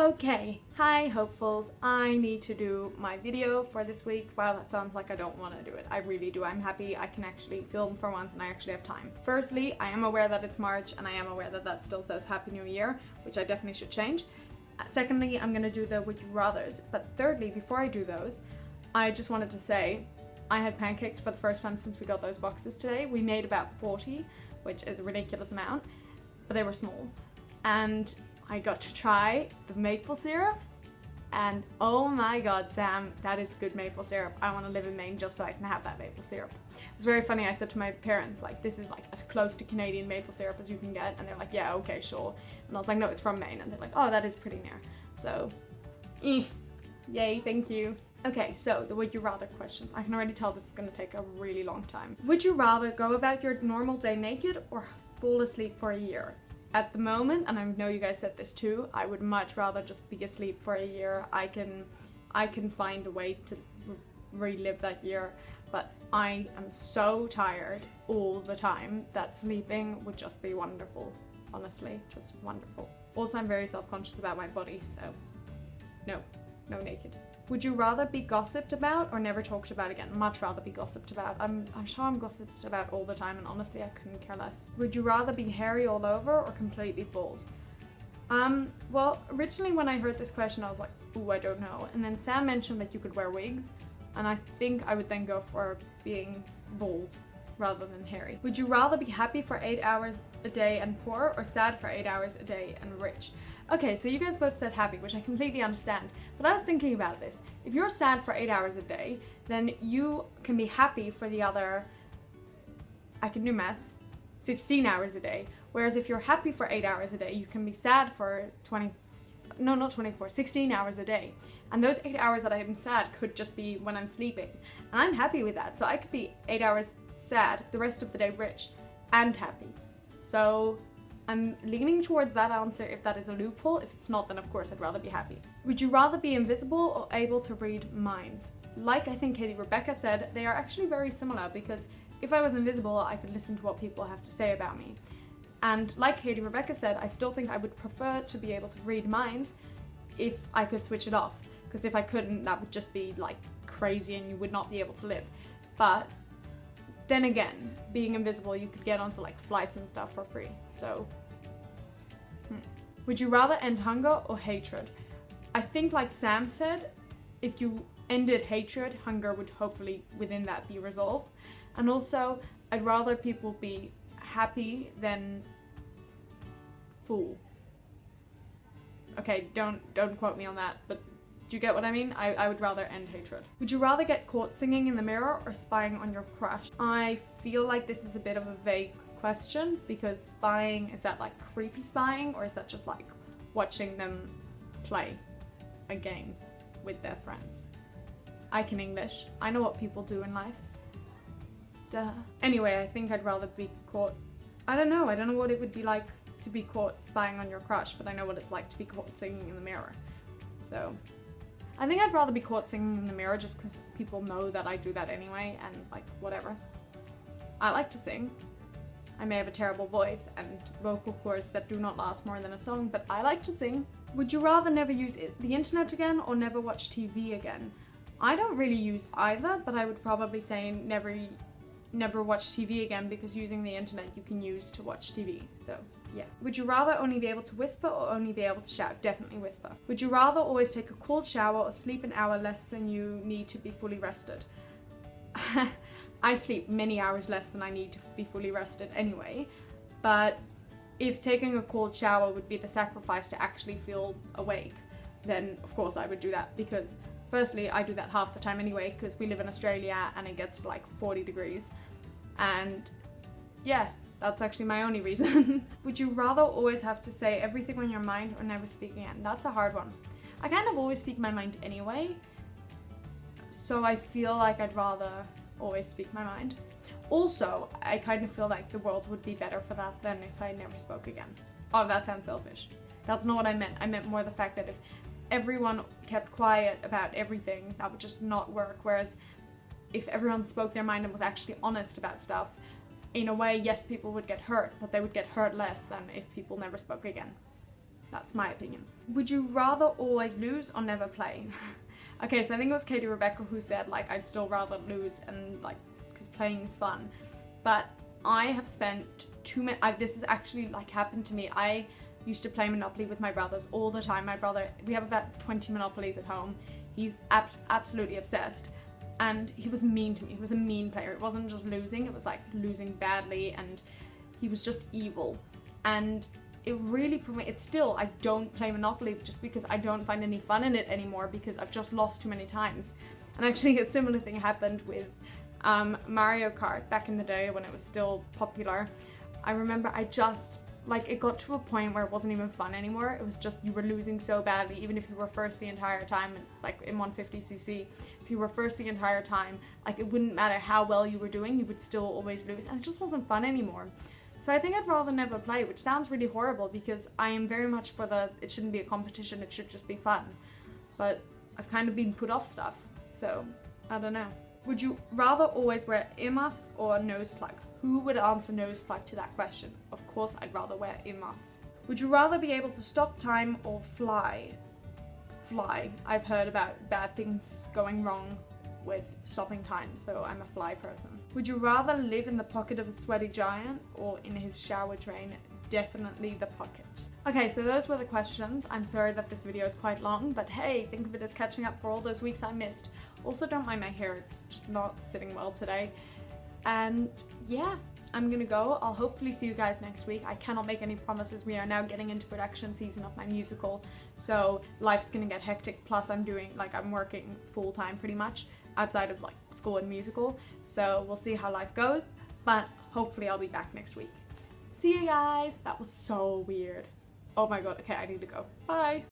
Okay, hi hopefuls, I need to do my video for this week. Wow, that sounds like I don't want to do it. I really do. I'm happy I can actually film for once and I actually have time. Firstly, I am aware that it's March and I am aware that that still says Happy New Year, which I definitely should change. Secondly, I'm gonna do the Would You Rathers. But thirdly, before I do those, I just wanted to say I had pancakes for the first time since we got those boxes today. We made about 40, which is a ridiculous amount, but they were small. And I got to try the maple syrup, and oh my god, Sam, that is good maple syrup. I want to live in Maine just so I can have that maple syrup. It's very funny, I said to my parents, like, this is like as close to Canadian maple syrup as you can get, and they're like, yeah, okay, sure. And I was like, no, it's from Maine, and they're like, oh, that is pretty near. So, yay, thank you. Okay, so the would you rather questions. I can already tell this is going to take a really long time. Would you rather go about your normal day naked or fall asleep for a year? At the moment, and I know you guys said this too, I would much rather just be asleep for a year. I can find a way to relive that year, but I am so tired all the time that sleeping would just be wonderful. Honestly, just wonderful. Also, I'm very self-conscious about my body, so no naked. Would you rather be gossiped about or never talked about again? Much rather be gossiped about. I'm sure I'm gossiped about all the time, and honestly I couldn't care less. Would you rather be hairy all over or completely bald? Well, originally when I heard this question I was like, ooh, I don't know. And then Sam mentioned that you could wear wigs, and I think I would then go for being bald rather than hairy. Would you rather be happy for 8 hours a day and poor or sad for 8 hours a day and rich? Okay, so you guys both said happy, which I completely understand, but I was thinking about this. If you're sad for 8 hours a day, then you can be happy for the other, I can do maths, 16 hours a day. Whereas if you're happy for 8 hours a day, you can be sad for 16 hours a day. And those 8 hours that I'm sad could just be when I'm sleeping. And I'm happy with that, so I could be 8 hours sad, the rest of the day rich, and happy. So I'm leaning towards that answer if that is a loophole. If it's not, then of course I'd rather be happy. Would you rather be invisible or able to read minds? Like I think KATIE-REBEKAH said, they are actually very similar, because if I was invisible, I could listen to what people have to say about me. And like KATIE-REBEKAH said, I still think I would prefer to be able to read minds if I could switch it off. Because if I couldn't, that would just be like crazy and you would not be able to live. But then again, being invisible, you could get onto like flights and stuff for free, so. Would you rather end hunger or hatred? I think like Sam said, if you ended hatred, hunger would hopefully within that be resolved. And also, I'd rather people be happy than full. Okay, don't quote me on that, but do you get what I mean? I would rather end hatred. Would you rather get caught singing in the mirror or spying on your crush? I feel like this is a bit of a vague question, because spying, is that like creepy spying, or is that just like watching them play a game with their friends? I can English. I know what people do in life. Duh. Anyway, I think I'd rather be caught. I don't know what it would be like to be caught spying on your crush, but I know what it's like to be caught singing in the mirror. So I think I'd rather be caught singing in the mirror, just because people know that I do that anyway, and like whatever. I like to sing. I may have a terrible voice and vocal cords that do not last more than a song, but I like to sing. Would you rather never use the internet again or never watch TV again? I don't really use either, but I would probably say never watch TV again, because using the internet you can use to watch TV, so yeah. Would you rather only be able to whisper or only be able to shout? Definitely whisper. Would you rather always take a cold shower or sleep an hour less than you need to be fully rested? I sleep many hours less than I need to be fully rested anyway, but if taking a cold shower would be the sacrifice to actually feel awake, then of course I would do that, because firstly I do that half the time anyway, because we live in Australia and it gets to like 40 degrees, and yeah, that's actually my only reason. Would you rather always have to say everything on your mind or never speak again? That's a hard one. I kind of always speak my mind anyway, so I feel like I'd rather always speak my mind. Also, I kind of feel like the world would be better for that than if I never spoke again. Oh, that sounds selfish. That's not what I meant. I meant more the fact that if everyone kept quiet about everything, that would just not work. Whereas if everyone spoke their mind and was actually honest about stuff, in a way, yes, people would get hurt, but they would get hurt less than if people never spoke again. That's my opinion. Would you rather always lose or never play? Okay, so I think it was KATIE-REBEKAH who said like I'd still rather lose, and like because playing is fun. But I have spent too many, this has actually like happened to me. I used to play Monopoly with my brothers all the time. My brother, we have about 20 Monopolies at home. He's absolutely obsessed, and he was mean to me. He was a mean player. It wasn't just losing, it was like losing badly, and he was just evil. And it really it's still, I don't play Monopoly just because I don't find any fun in it anymore, because I've just lost too many times. And actually a similar thing happened with Mario Kart back in the day when it was still popular. I remember I just, like, it got to a point where it wasn't even fun anymore. It was just, you were losing so badly, even if you were first the entire time, like in 150cc, if you were first the entire time, like it wouldn't matter how well you were doing, you would still always lose, and it just wasn't fun anymore. So I think I'd rather never play, which sounds really horrible because I am very much for it shouldn't be a competition, it should just be fun. But I've kind of been put off stuff, so I don't know. Would you rather always wear earmuffs or a nose plug? Who would answer nose plug to that question? Of course I'd rather wear earmuffs. Would you rather be able to stop time or fly? Fly. I've heard about bad things going wrong with stopping time, so I'm a fly person. Would you rather live in the pocket of a sweaty giant or in his shower drain? Definitely the pocket. Okay, so those were the questions. I'm sorry that this video is quite long, but hey, think of it as catching up for all those weeks I missed. Also, don't mind my hair, it's just not sitting well today. And yeah, I'm gonna go. I'll hopefully see you guys next week. I cannot make any promises. We are now getting into production season of my musical, so life's gonna get hectic. Plus I'm working full-time pretty much outside of like school and musical, so we'll see how life goes, but hopefully I'll be back next week. See you guys. That was so weird. Oh my god. Okay, I need to go. Bye.